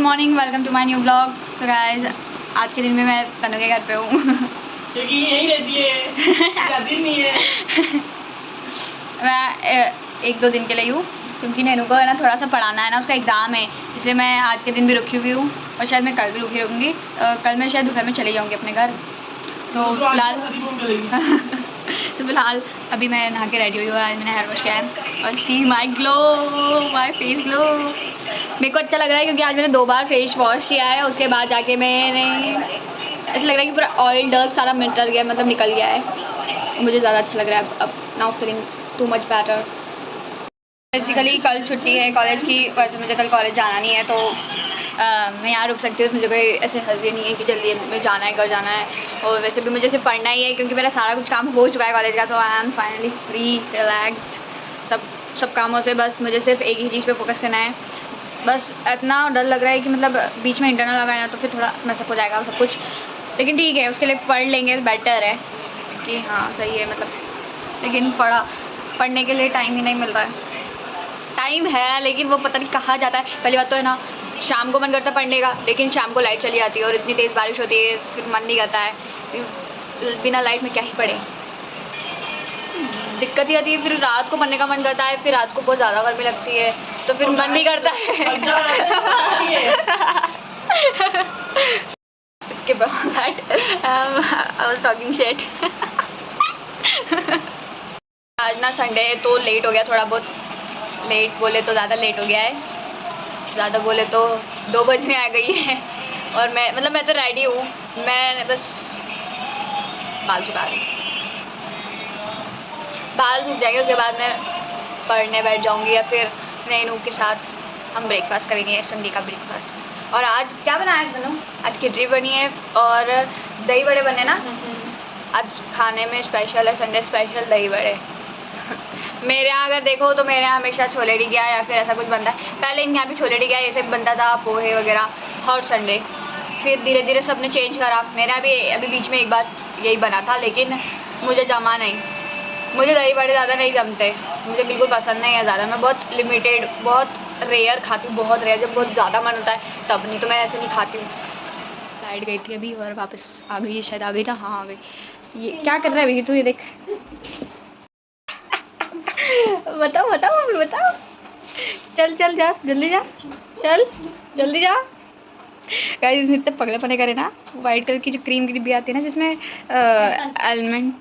Morning, welcome to my new blog. So guys, आज के दिन में मैं तनु के घर पे हूँ क्योंकि यहीं रहती है दिन नहीं है मैं 1-2 दिन के लिए हूँ, क्योंकि नैनू को है ना थोड़ा सा पढ़ाना है ना, उसका एग्ज़ाम है, इसलिए मैं आज के दिन भी रुकी हुई हूँ और शायद मैं कल भी रुकी रहूँगी। कल मैं शायद दोपहर में चली जाऊँगी अपने घर। तो फिलहाल अभी मैं नहा के रेडी हुई हूँ। आज मैंने हेयर वॉश किया है और see my glow, my face glow. मेरे को अच्छा लग रहा है क्योंकि आज मैंने 2 बार फेस वॉश किया है। उसके बाद जाके मैंने ऐसा लग रहा है कि पूरा ऑयल डस्ट सारा निकल गया, मतलब निकल गया है। मुझे ज़्यादा अच्छा लग रहा है अब। Now feeling too much better. Basically कल छुट्टी है कॉलेज की, वैसे मुझे कल कॉलेज जाना नहीं है, तो मैं यहाँ रुक सकती हूँ। मुझे कोई ऐसे हर्जी नहीं है कि जल्दी में जाना है, घर जाना है। और वैसे भी मुझे सिर्फ पढ़ना ही है क्योंकि मेरा सारा कुछ काम हो चुका है कॉलेज का। तो I am finally free, relaxed सब कामों से। बस मुझे सिर्फ एक ही चीज़ पे फोकस करना है। बस इतना डर लग रहा है कि मतलब बीच में इंटरनल लगाए ना तो फिर थोड़ा मैसअप हो जाएगा सब कुछ, लेकिन ठीक है, उसके लिए पढ़ लेंगे, बेटर है कि हाँ सही है मतलब। लेकिन पढ़ने के लिए टाइम ही नहीं मिल रहा है। टाइम है लेकिन वो पता नहीं कहाँ जाता है। पहली बात तो है ना, शाम को मन करता है पढ़ने का, लेकिन शाम को लाइट चली जाती है और इतनी तेज़ बारिश होती है, फिर मन नहीं करता है। बिना लाइट में क्या ही पढ़े, दिक्कत ही आती है। फिर रात को पढ़ने का मन करता है, फिर रात को बहुत ज़्यादा गर्मी लगती है तो फिर मन नहीं करता है इसके बाद आई वाज टॉकिंग शिट। आज ना संडे है तो लेट हो गया, थोड़ा बहुत लेट बोले तो ज़्यादा लेट हो गया है, ज़्यादा बोले तो 2 बजने आ गई है। और मैं तो रेडी हूँ, मैं बस बाल झुका रही, बाल झुक जाएंगे, उसके बाद मैं पढ़ने बैठ जाऊँगी या फिर नैनू के साथ हम ब्रेकफास्ट करेंगे, संडे का ब्रेकफास्ट। और आज क्या बनाया है तनु? आज खिचड़ी बनी है और दही बड़े बने ना। आज खाने में स्पेशल है, संडे स्पेशल दही बड़े। मेरे यहाँ अगर देखो तो मेरे यहाँ हमेशा छोले टिकिया या फिर ऐसा कुछ बनता है। पहले इनके यहाँ भी छोले टिकिया ये सब बनता था, पोहे वगैरह हर संडे। फिर धीरे धीरे सब ने चेंज करा। मेरे यहाँ भी अभी बीच में एक बार यही बना था, लेकिन मुझे जमा नहीं। मुझे दही बड़े ज़्यादा नहीं जमते, मुझे बिल्कुल पसंद नहीं है ज़्यादा। मैं बहुत लिमिटेड, बहुत रेयर खाती हूँ, बहुत रेयर, जब बहुत ज़्यादा मन होता है तब, नहीं तो मैं ऐसे नहीं खाती हूँ। लाइट गई थी अभी और वापस आ गई, शायद आ गई था, हाँ आ गई। ये क्या कर रहा है अभी तू? ये देख बताओ मम्मी बताओ। चल जा, जल्दी जा, चल जल्दी जा। गाइस इसने इतने पगले पने करे ना। वाइट कलर की जो क्रीम की डिब्बी आती है ना, जिसमें आलमंड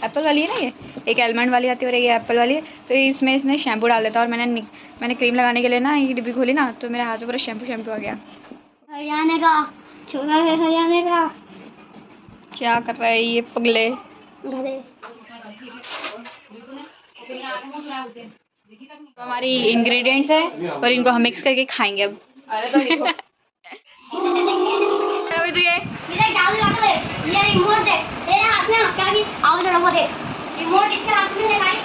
एप्पल वाली है ना, ये एक आलमंड वाली आती है और एक एप्पल वाली है। तो इसमें इसने शैम्पू डाल देता है और मैंने क्रीम लगाने के लिए ना ये डिब्बी खोली ना, तो मेरे हाथ में पूरा शैम्पू आ गया। हरियाणा का छोरा है, हरियाणा का। क्या कर रहा है ये पगले? तो हमारी इंग्रेडिएंट्स है और इनको हम मिक्स करके खाएंगे अब। अरे तो देखो अभी तो ये रिमोट दे तेरे हाथ में, क्या भी आओ जरा वो दे रिमोट इसके हाथ में है भाई।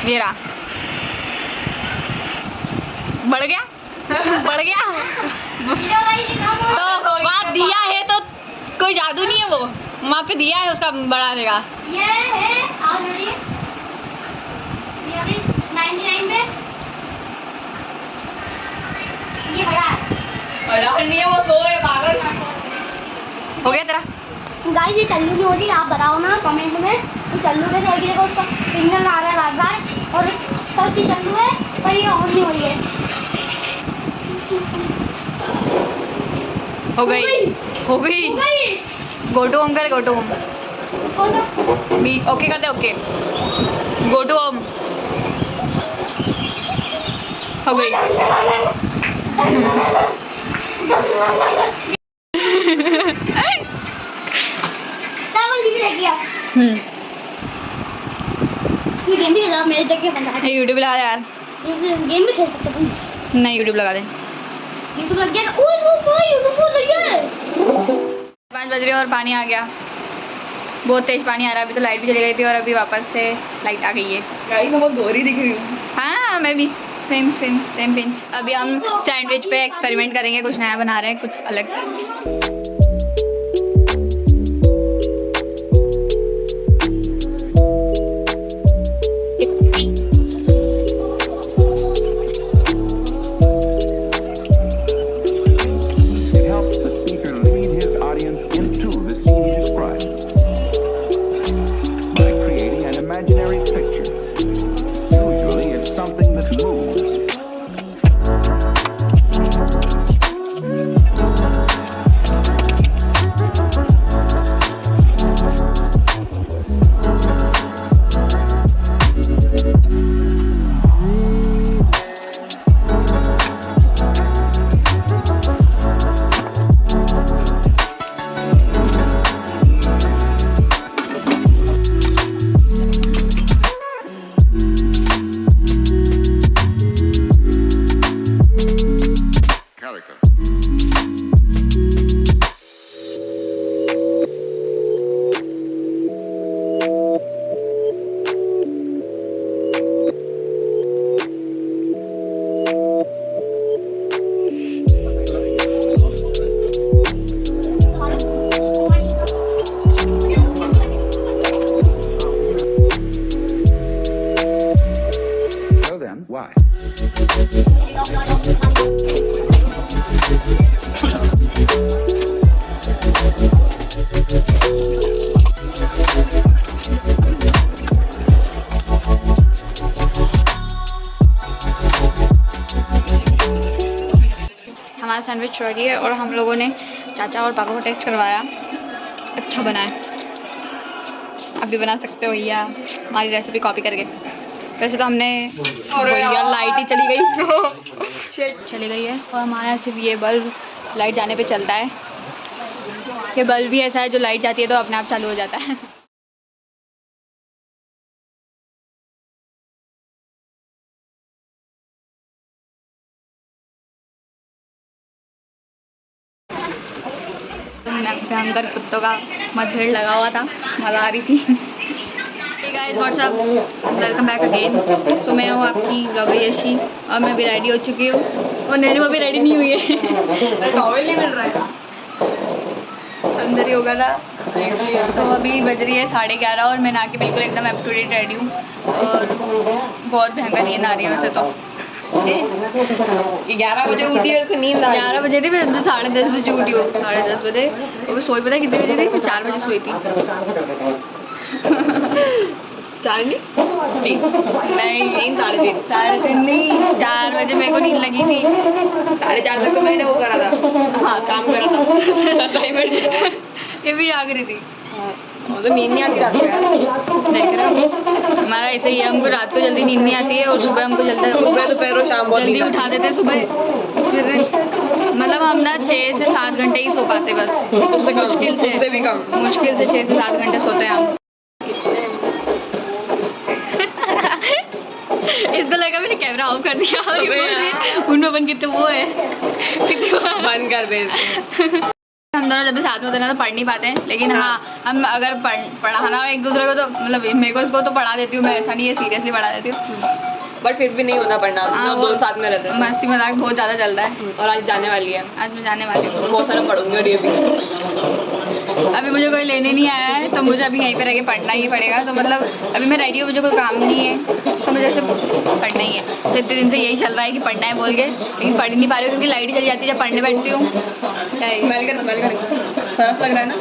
मेरा बढ़ गया तो वहाँ दिया है तो कोई जादू नहीं है, वो वहाँ पे दिया है उसका बढ़ाने का। ये है ऑलरेडी, ये अभी 99 पे ये बड़ा नहीं है, वो 100 है पागल। हो गया तेरा? गाइस ये चल्लू नहीं हो रही, आप बताओ ना कमेंट में कि चल्लू कैसे होगी। देखो उसका सिग्नल आ रहा है बार और सब चीज चल्लू है पर ये ऑन नहीं हो रही है। हो गई। गो टू होम कर, गो टू होम भी ओके कर दे। ओके गो टू होम हो गई। ये गेम भी खेला मेरे देख के बंदा है। यूट्यूब लगा दे यार, गेम भी खेल सकते हैं। नहीं यूट्यूब लगा दे। यूट्यूब लग गया। ओए वो भाई यूट्यूब लग गया। 5 बज रहे और पानी आ गया, बहुत तेज पानी आ रहा है। अभी तो लाइट भी चली गई थी और अभी वापस से लाइट आ गई है। गाइस मैं बहुत गोरी दिख रही हूँ। हाँ मैं भी सेम पिंच। अभी हम सैंडविच पे एक्सपेरिमेंट करेंगे, कुछ नया बना रहे हैं, कुछ अलग। हमारा सैंडविच रेडी है और हम लोगों ने चाचा और पापा को टेस्ट करवाया, अच्छा बना है। आप भी बना सकते हो भैया हमारी रेसिपी कॉपी करके। वैसे तो हमने भैया लाइट ही चली गई चली गई है और हमारे यहाँ सिर्फ ये बल्ब लाइट जाने पे चलता है। ये बल्ब भी ऐसा है जो लाइट जाती है तो अपने आप चालू हो जाता है। भयंकर कुत्तों का मतभेड़ लगा हुआ था, मज़ा आ रही थी। Hey guys what's up, welcome back again. तो मैं हूँ आपकी ब्लॉगर यशी और मैं भी रेडी हो चुकी हूँ और नैनी अभी रेडी नहीं हुई है। टॉवल नहीं मिल रहा है, अंदर ही होगा था। तो अभी बज रही है 11:30 और मैं नहा के बिल्कुल एकदम अप टू डेट रेडी हूँ और बहुत भयंकर नींद आ रही है। वैसे तो 11 बजे उठी है तो नींद आ 11 बजे थी, मैं 10:30 बजे उठी हूँ, 10:30 बजे। और सोई पता कितने बजे थी? 4 बजे सोई थी। 4 नहीं 3 3:30 नहीं, 4 बजे मेरे को नींद लगी थी। 4:30 तक तो मैंने वो करा था, हाँ काम करा था। ये भी जाग रही थी। वो तो नींद नहीं आती रात को। देख रहे हो हमारा ऐसे ही है, हमको रात को जल्दी नींद नहीं आती है और सुबह हमको सुबह दोपहर शाम बहुत जल्दी उठा देते हैं सुबह। फिर मतलब हम ना 6 से 7 घंटे ही सो पाते बस, उससे मुश्किल भी कम मुश्किल से 6 से 7 घंटे सोते हैं हम। इसको लगा मैंने कैमरा ऑफ कर दिया और ये बोल रही है उनमें बन कितने वो है बंद कर दे। हम दोनों जब भी साथ में होते हैं ना तो पढ़ नहीं पाते हैं, लेकिन हाँ हम अगर पढ़ाना हो एक दूसरे को तो मतलब मेरे को इसको तो पढ़ा देती हूँ मैं, ऐसा नहीं है सीरियसली पढ़ा देती हूँ। बट फिर भी नहीं होता पढ़ना, हम दोनों साथ में रहते हैं। मस्ती मजाक बहुत ज़्यादा चल रहा है और आज जाने वाली है, आज मैं जाने वाली हूँ, बहुत सारा पढ़ूंगी। और ये भी अभी मुझे कोई लेने नहीं आया है तो मुझे अभी यहीं पे रह के पढ़ना ही पड़ेगा। तो मतलब अभी मैं रेडी हूँ, मुझे कोई काम नहीं है तो मुझे ऐसे पढ़ना ही है। तो इतने दिन से यही चल रहा है कि पढ़ना है बोल के, लेकिन पढ़ नहीं पा रही हूँ क्योंकि लाइट चली जाती है जब पढ़ने बैठती हूँ। स्मेल कर सरस लग रहा है ना,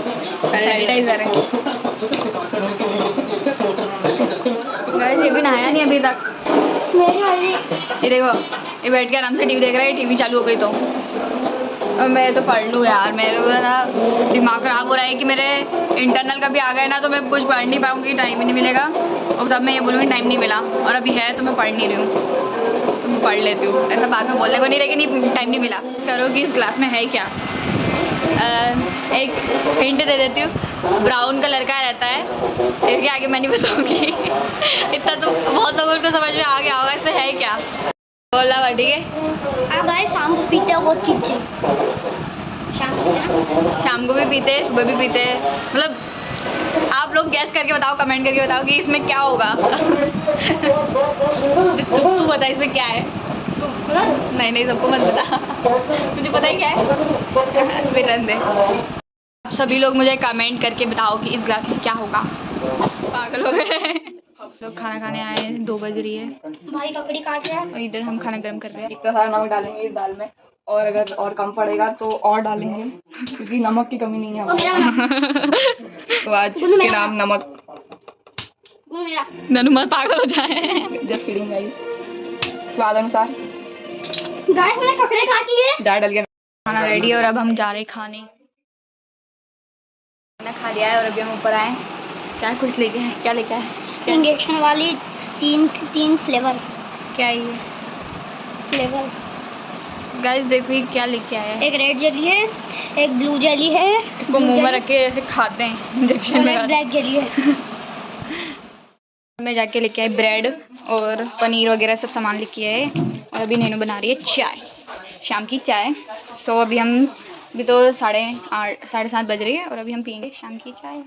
सैनिटाइजर है। गाइस ये भी नहाया नहीं अभी तक। मेरी वाली ये देखो ये बैठ के आराम से टीवी देख रहा है, टीवी चालू हो गई तो। और मैं तो पढ़ लूँ यार, मेरा ना दिमाग ख़राब हो रहा है कि मेरे इंटरनल का भी आ गया ना तो मैं कुछ पढ़ नहीं पाऊँगी, टाइम ही नहीं मिलेगा। और तब मैं ये बोलूँगी टाइम नहीं मिला, और अभी है तो मैं पढ़ नहीं रही हूँ तो मैं पढ़ लेती हूँ। ऐसा बाद में बोलने को नहीं रहेगी नहीं टाइम नहीं मिला। करो कि इस क्लास में है क्या, एक हिंट दे देती हूँ, ब्राउन कलर का रहता है, इसके आगे मैं नहीं बताऊँगी। इतना तो बहुत लोगों को समझ में आ गया होगा इसमें है क्या। बोला बड़ी है आप गाइस शाम को पीते हो बहुत चीज़ है, शाम को भी पीते हैं, सुबह भी पीते हैं। मतलब आप लोग गैस करके बताओ, कमेंट करके बताओ कि इसमें क्या होगा। तू बता इसमें क्या है। तू नहीं सबको मत बता, तुझे पता ही क्या है। फिर रहने दे। सभी लोग मुझे कमेंट करके बताओ कि इस ग्लास में क्या होगा। पागल हो गए। लोग खाना खाने आए हैं, 2 बज रही है, हमारी ककड़ी काट रहा है और इधर हम खाना गर्म कर रहे हैं। इतना सारा नमक डालेंगे इस दाल में, और अगर और कम पड़ेगा तो और डालेंगे क्योंकि नमक की कमी नहीं है हमारे। तो आज के नाम नमक। वो मेरा ननू मत पागल हो जाए। जस्ट किडिंग गाइस, स्वाद अनुसार गाइस मैंने ककड़ी काटी है। दाल डाल के खाना रेडी है और अब हम जा रहे खाने। खाना खा लिया है और अभी हम ऊपर आए। क्या कुछ लेके आए, क्या लेके आए? इंजेक्शन वाली तीन फ्लेवर क्या है ये फ्लेवर। गाइस देखो ये क्या लेके आया है। एक रेड जेली है, एक ब्लू जेली है, इसको मुंह में रख के ऐसे खाते हैं इंजेक्शन और एक लगा। ब्लैक जेली है। मैं जाके लेके आई ब्रेड और पनीर वगैरह सब सामान लेके आए और अभी नैनू बना रही है चाय, शाम की चाय। तो अभी अभी तो 7:30 बज रही है और अभी हम पियेंगे शाम की चाय,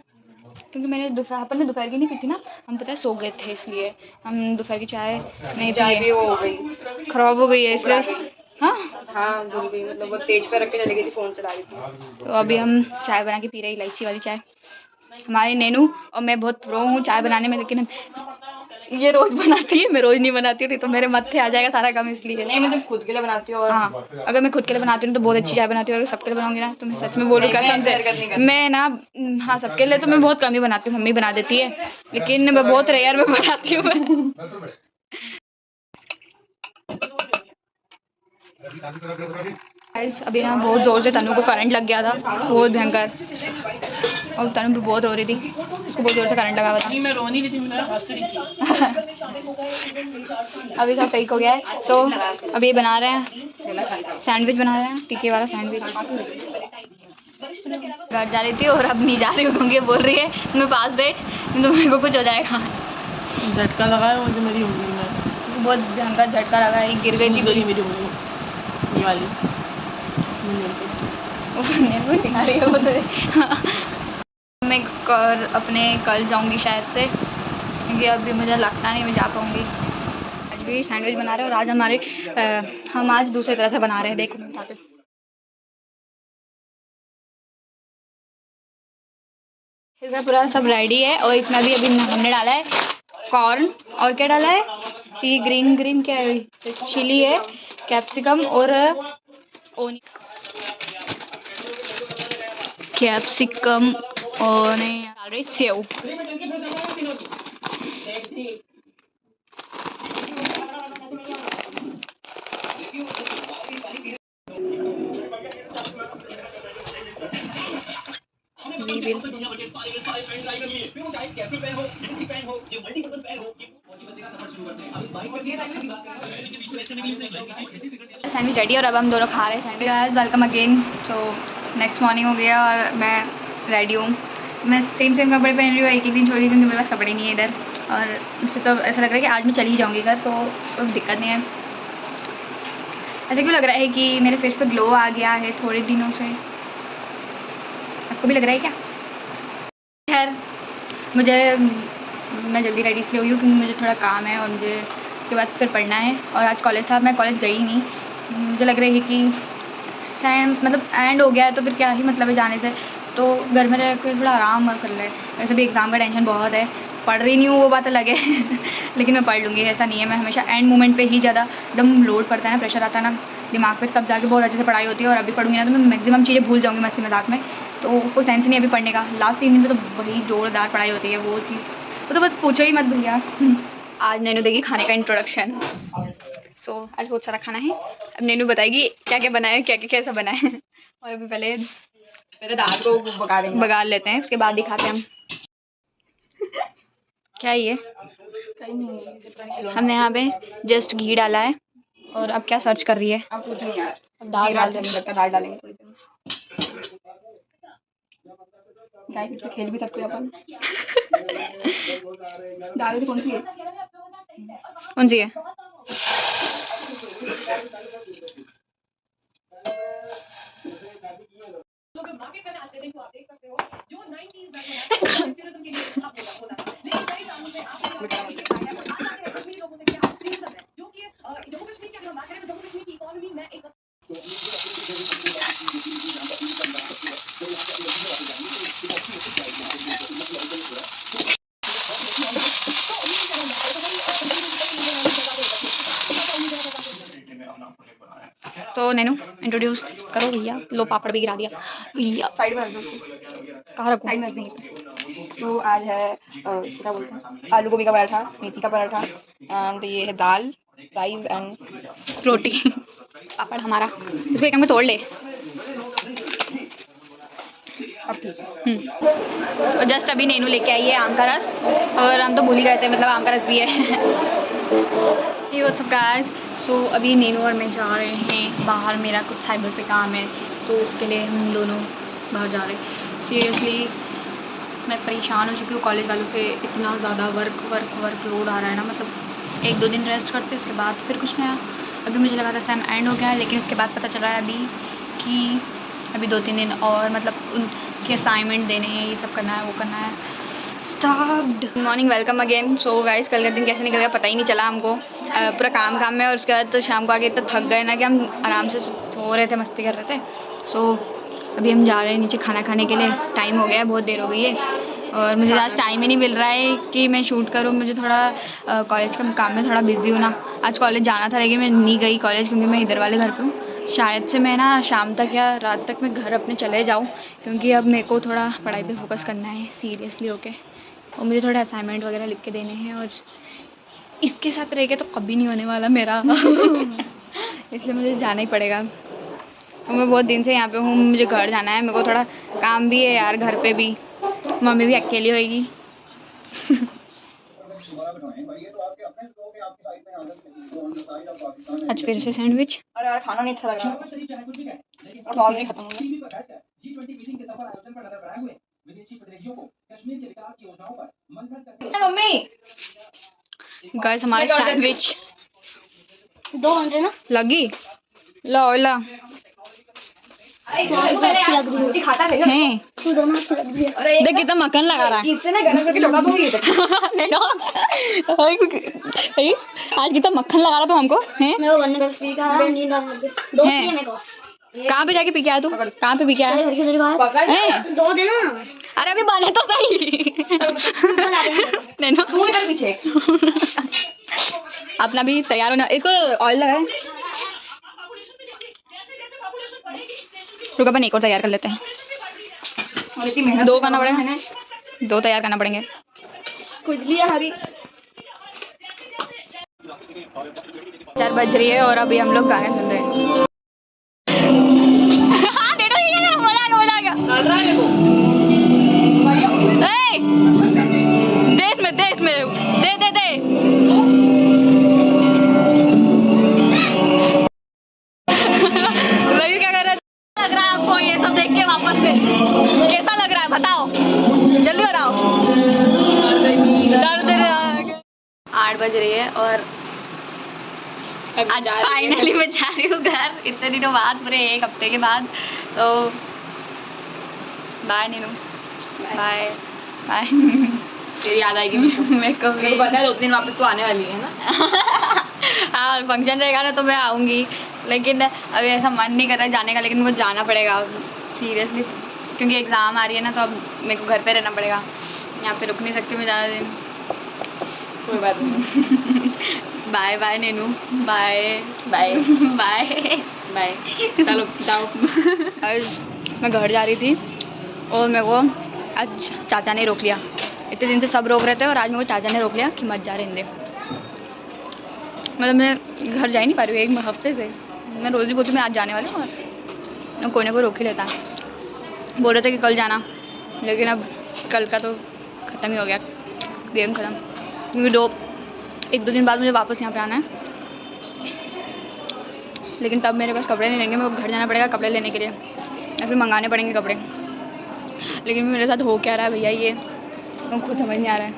क्योंकि मैंने अपन ने दोपहर की नहीं पी थी ना, हम पता है सो गए थे इसलिए हम दोपहर की चाय नहीं चाय भी पिए। वो हो गई, खराब हो गई है इसलिए। हाँ भूल गई, मतलब वो तेज पे रख के चली गई थी, फोन चला रही थी। तो अभी हम चाय बना के पी रहे हैं, इलायची वाली चाय। हमारे नैनू और मैं बहुत प्रो हूँ चाय बनाने में, लेकिन ये रोज बनाती है, मैं रोज नहीं बनाती हूँ, तो मेरे मत्थे आ जाएगा सारा काम इसलिए। नहीं मैं तो खुद के लिए बनाती हूँ। और हाँ, अगर मैं खुद के लिए बनाती हूँ तो बहुत अच्छी चाय बनाती हूँ, और सबके लिए बनाऊंगी ना तो मैं सच में बोलूँ कसम से मैं ना, हाँ सबके लिए तो मैं बहुत कम ही बनाती हूँ, मम्मी बना देती है, लेकिन मैं बहुत रेयर में बनाती हूँ मैं। Guys, अभी ना बहुत ज़ोर से तनु को करंट लग गया था, बहुत भयंकर, और तनु भी बहुत रो रही थी, उसको बहुत ज़ोर से करंट लगा हुआ था। मैं रो नहीं रही थी, मैं हंस रही थी। अभी सब ठीक हो गया है, तो अभी ये बना रहे हैं सैंडविच, बना रहे हैं टिक्के वाला सैंडविच। घर जा रही थी और अब नहीं जा रही हूँ क्योंकि बोल रही है मैं पास बैठ, तो मेरे को कुछ हो जाएगा। झटका लगा है मुझे मेरी उंगली में, बहुत भयंकर झटका लगा है, गिर गई थी मेरी उंगली ये वाली। मैं अपने कल जाऊंगी शायद से, क्योंकि अभी मुझे लगता नहीं मैं जा पाऊंगी। आज भी सैंडविच बना रहे हैं, और आज हम आज दूसरी तरह से बना रहे हैं, देखो मैं बताती हूँ। इसका पूरा सब रेडी है, और इसमें अभी हमने डाला है कॉर्न, और क्या डाला है ये ग्रीन क्या है, चिली है, कैप्सिकम और कैप्सिकम, और डाल रही सेव। सैंडविच रेडी, और अब हम दोनों खा रहे हैं sandwich. Welcome again. So next morning हो गया और मैं रेडी हूँ। मैं सेम कपड़े पहन रही हूँ, एक दिन छोड़ी क्योंकि मेरे पास कपड़े नहीं है इधर, और मुझसे तो ऐसा लग रहा है कि आज मैं चली जाऊँगी घर, तो कोई दिक्कत नहीं है। ऐसा क्यों लग रहा है कि मेरे फेस पे ग्लो आ गया है थोड़े दिनों से, आपको भी लग रहा है क्या? खैर मैं जल्दी रेडी इसलिए हुई हूँ क्योंकि मुझे थोड़ा काम है, और मुझे उसके बाद फिर पढ़ना है, और आज कॉलेज था, मैं कॉलेज गई नहीं। मुझे लग रहा है कि मतलब एंड हो गया है, तो फिर क्या ही मतलब है जाने से, तो घर में रह कर थोड़ा आराम कर ले। वैसे भी एग्ज़ाम का टेंशन बहुत है, पढ़ रही नहीं हूँ वो बात अलग है लेकिन मैं पढ़ लूँगी, ऐसा नहीं है। मैं हमेशा एंड मोमेंट पे ही ज़्यादा एकदम लोड पड़ता है ना, प्रेशर आता है ना दिमाग पे, तब जाके बहुत अच्छे से पढ़ाई होती है, और अभी पढ़ूँगी ना तो मैं मैक्सिमम चीज़ें भूल जाऊँगी मस्ती मजाक में, तो कोई सेंस नहीं अभी पढ़ने का। लास्ट 3 दिन में तो वही जोरदार पढ़ाई होती है, वो चीज़ वो तो बस पूछो ही मत भैया। आज नैनू देगी खाने का इंट्रोडक्शन। सो आज बहुत सारा खाना है, अब नैनू बताएगी क्या क्या बनाया है, क्या क्या कैसा बना है। और अभी पहले दाल को बगा लेते हैं, उसके बाद दिखाते हैं हम। क्या ये हमने यहाँ पे जस्ट घी डाला है, और अब क्या सर्च कर रही है? अब कुछ नहीं यार, अब दाल दाल डालेंगे थोड़ी देर में। खेल भी सकते हैं अपन। दाल कौन सी है? कौन सी है? तो नैनू इंट्रोड्यूस करो भैया। लो पापड़ भी गिरा दिया भैया, साइड में रख दो, कहाँ रखूँ? साइड में नहीं। तो आज है क्या बोलते हैं, आलू गोभी का पराठा, मेथी का पराठा, एंड ये है दाल, राइस एंड रोटी। पापड़ हमारा, इसको एक हम तोड़ ले। अब ठीक है। और जस्ट अभी नैनू लेके आई है आम का रस, और हम तो भूल ही गए थे, मतलब आम का रस भी है। ये व्हाट्स अप गाइस। सो अभी नैनू और मैं जा रहे हैं बाहर, मेरा कुछ साइबर पे काम है, तो उसके लिए हम दोनों बाहर जा रहे हैं। सीरियसली मैं परेशान हो चुकी हूँ कॉलेज वालों से, इतना ज़्यादा वर्क लोड आ रहा है ना, मतलब 1-2 दिन रेस्ट करते उसके बाद फिर कुछ नया। अभी मुझे लगा था सेम एंड हो गया, लेकिन उसके बाद पता चल रहा है अभी कि अभी 2-3 दिन और, मतलब उनके असाइनमेंट देने हैं, ये सब करना है, वो करना है। Stopped. Morning, welcome again. So guys कल का दिन कैसे निकल गया पता ही नहीं चला हमको, पूरा काम में, और उसके बाद तो शाम को आके इतना थक गए ना कि हम आराम से सो रहे थे, मस्ती कर रहे थे। सो अभी हम जा रहे हैं नीचे खाना खाने के लिए, टाइम हो गया है, बहुत देर हो गई है। और मुझे आज टाइम ही नहीं मिल रहा है कि मैं शूट करूँ। मुझे थोड़ा कॉलेज का काम में थोड़ा बिजी हूँ ना। आज कॉलेज जाना था लेकिन मैं नहीं गई कॉलेज क्योंकि मैं इधर वाले घर पे हूँ। शायद से मैं ना शाम तक या रात तक मैं घर अपने चले जाऊँ क्योंकि अब मेरे को थोड़ा पढ़ाई पे फोकस करना है सीरियसली होके। और मुझे थोड़ा असाइनमेंट वगैरह लिख के देने हैं और इसके साथ रह के तो कभी नहीं होने वाला मेरा इसलिए मुझे जाना ही पड़ेगा। और मैं बहुत दिन से यहाँ पे हूँ, मुझे घर जाना है। मेरे को थोड़ा काम भी है यार घर पे भी, मम्मी भी अकेली होएगी। आज फिर से सैंडविच। अरे यार खाना नहीं अच्छा लग रहा और स्वाद नहीं खत्म हो गया। मम्मी गाइस हमारे सैंडविच 2 घंटे ना लगी लो ला अच्छी लग रही है। खाता है हैं। तू दोनों अच्छी लग रही है। अरे देख कितना मक्खन लगा रहा है। इससे ना गरम करके चौका दूंगी आज कितना मक्खन लगा रहा तू हमको हैं। मैं वो बनने का पी का नींद आने लग गई। 2 हैं। चाहिए मेरे को। कहाँ पे जाके पी के आया तू? कहाँ पे पी के आया? घर के बाहर पकड़ हैं? 2 देना। अरे अभी बने तो सही ला देना। नैनो मुंह निकल पीछे। अपना भी तैयार होना। इसको ऑयल लगाए। रुक अपन एक और तैयार कर लेते हैं। और इतनी मेहनत 2 करना पड़ेगा, 2 तैयार करना पड़ेंगे। खुजली है हरी। 4 बज रही है और अभी हम लोग गाने सुन रहे हैं। हाँ, दे दो, ये बोला गया। डाल रहा है देखो। ए, दे इसमें दे लगी क्या कर रहा है? लग रहा है आपको ये सब देख के वापस से कैसा लग रहा है बताओ, जल्दी बताओ। 8 बज रही है और आज फाइनली मैं जा रही हूँ घर, इतने दिनों बाद, पूरे 1 हफ्ते के बाद। तो बाय नीनू, बाय बाय। तेरी याद आएगी मेरे को भी पता है 2 दिन वापस तो आने वाली है ना। हाँ फंक्शन रहेगा ना तो मैं आऊँगी, लेकिन अभी ऐसा मन नहीं कर रहा है जाने का, लेकिन मुझे जाना पड़ेगा सीरियसली क्योंकि एग्ज़ाम आ रही है ना। तो अब मेरे को घर पे रहना पड़ेगा, यहाँ पे रुक नहीं सकती मैं ज़्यादा दिन। कोई बात नहीं। Bye bye Neenu, bye bye bye bye. चलो जाओ। आज मैं घर जा रही थी और मेरे को आज चाचा ने रोक लिया। इतने दिन से सब रोक रहे थे और आज मेरे को चाचा ने रोक लिया कि मत जा रहे। मतलब मैं घर जा ही नहीं पा रही हूँ 1 हफ्ते से। मैं रोज़ ही बोलती मैं आज जाने वाली हूँ और कोई ना कोई रोक ही लेता है। बोल रहे थे कि कल जाना, लेकिन अब कल का तो ख़त्म ही हो गया, गेम ख़त्म। क्योंकि 1-2 दिन बाद मुझे वापस यहाँ पे आना है, लेकिन तब मेरे पास कपड़े नहीं रहेंगे। मेरे को घर जाना पड़ेगा कपड़े लेने के लिए या फिर मंगाने पड़ेंगे कपड़े। लेकिन मेरे साथ हो क्या रहा है भैया ये तो खुद समझ नहीं आ रहा है।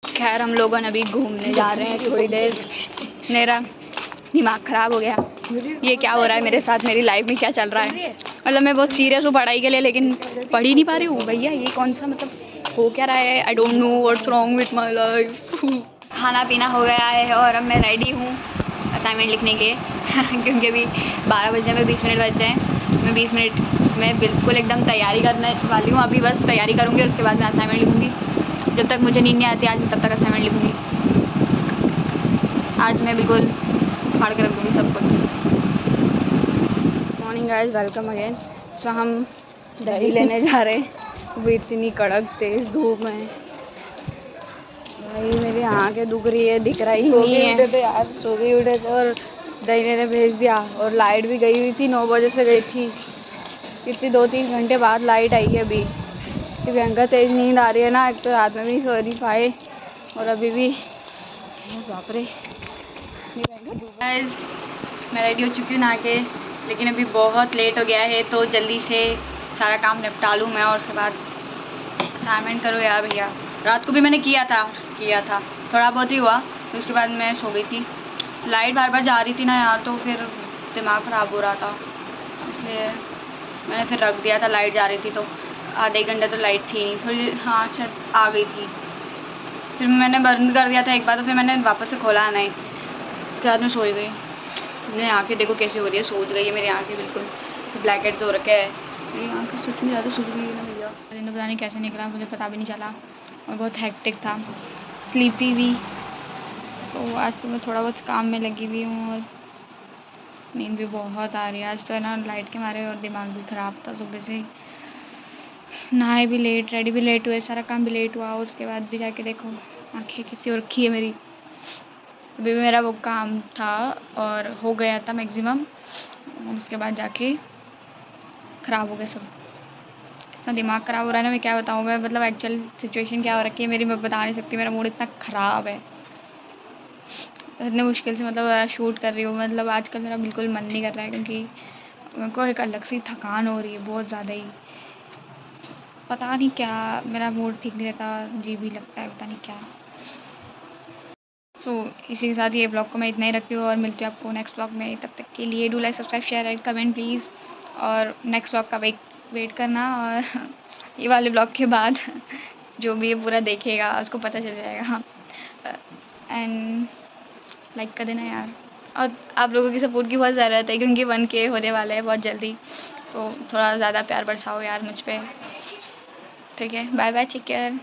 खैर हम लोग अभी घूमने जा रहे हैं थोड़ी देर। मेरा दिमाग ख़राब हो गया, ये क्या हो रहा है मेरे साथ, मेरी लाइफ में क्या चल रहा है। मतलब मैं बहुत सीरियस हूँ पढ़ाई के लिए, लेकिन पढ़ ही नहीं पा रही हूँ भैया। ये कौन सा मतलब हो क्या रहा है? I don't know what's wrong with my life. खाना पीना हो गया है और अब मैं रेडी हूँ असाइनमेंट लिखने के क्योंकि अभी 12 बजने में 20 मिनट बचते हैं। मैं 20 मिनट में बिल्कुल एकदम तैयारी करने वाली हूँ। अभी बस तैयारी करूँगी और उसके बाद मैं असाइनमेंट लिखूँगी। जब तक मुझे नींद नहीं आती आज मैं तब तक असाइनमेंट लिखूँगी। आज मैं बिल्कुल फाड़ के रख दूँगी सब कुछ। Morning guys, welcome again. So हम दही लेने जा रहे हैं। वो इतनी कड़क तेज़ धूप में भाई मेरी आँखें दुख रही है, दिख रहा ही नहीं है यार। सो गई उठे थे और दही लेने भेज दिया और लाइट भी गई हुई थी, 9 बजे से गई थी। कितनी 2-3 घंटे बाद लाइट आई है अभी। कि भयंकर तेज़ नींद आ रही है ना, एक तो रात में भी सो नहीं पाए और अभी भी बाप रे। मैं रेडी हो चुकी हूँ नहा के, लेकिन अभी बहुत लेट हो गया है तो जल्दी से सारा काम निपटा लूँ मैं और उसके बाद असाइनमेंट करो यार भैया। रात को भी मैंने किया था थोड़ा बहुत ही हुआ, तो उसके बाद मैं सो गई थी। लाइट बार जा रही थी ना यार, तो फिर दिमाग ख़राब हो रहा था, इसलिए मैंने फिर रख दिया था। लाइट जा रही थी तो आधे घंटे तो लाइट थी नहीं, थोड़ी हाँ शायद आ गई थी। फिर मैंने बंद कर दिया था एक बार, तो फिर मैंने वापस से खोला नहीं। उसके बाद मैं सोई गई। मेरी आँखें देखो कैसी हो रही है, सोच गई है मेरी आँखें बिल्कुल ब्लैक हेड्स हो रखे हैं। मेरी आँखें सच में ज़्यादा सूख गई है ना भैया। दिन तो पता नहीं कैसे निकला, मुझे पता भी नहीं चला और बहुत हेक्टिक था, स्लीपी भी। तो आज तो मैं थोड़ा बहुत काम में लगी हुई हूँ और नींद भी बहुत आ रही है। आज तो है ना लाइट के मारे और दिमाग भी ख़राब था सुबह से। नहाए भी लेट, रेडी भी लेट हुए, सारा काम भी लेट हुआ और उसके बाद भी जाके देखो आँखें किसी और रखी है मेरी। अभी भी मेरा वो काम था और हो गया था मैक्सिमम, उसके बाद जाके ख़राब हो गया सब। इतना दिमाग ख़राब हो रहा है ना, मैं क्या बताऊँ। मैं मतलब एक्चुअल सिचुएशन क्या हो रखी है मेरी, मैं बता नहीं सकती। मेरा मूड इतना ख़राब है, इतने मुश्किल से मतलब शूट कर रही हूँ। मतलब आजकल मेरा बिल्कुल मन नहीं कर रहा है क्योंकि मेरे को एक अलग सी थकान हो रही है, बहुत ज़्यादा ही। पता नहीं क्या, मेरा मूड ठीक नहीं रहता, अजीब ही लगता है, पता नहीं क्या। तो इसी के साथ ये ब्लॉग को मैं इतना ही रखती हूँ और मिलती हूँ आपको नेक्स्ट ब्लॉग में। तब तक के लिए do like, subscribe, share and comment please. और नेक्स्ट ब्लॉग का वेट करना, और ये वाले ब्लॉग के बाद जो भी ये पूरा देखेगा उसको पता चल जाएगा। एंड लाइक कर देना यार, और आप लोगों की सपोर्ट की बहुत ज़रूरत है क्योंकि 1K होने वाला है बहुत जल्दी। तो थोड़ा ज़्यादा प्यार बरसाओ यार मुझ पे, ठीक है। Bye bye, take care.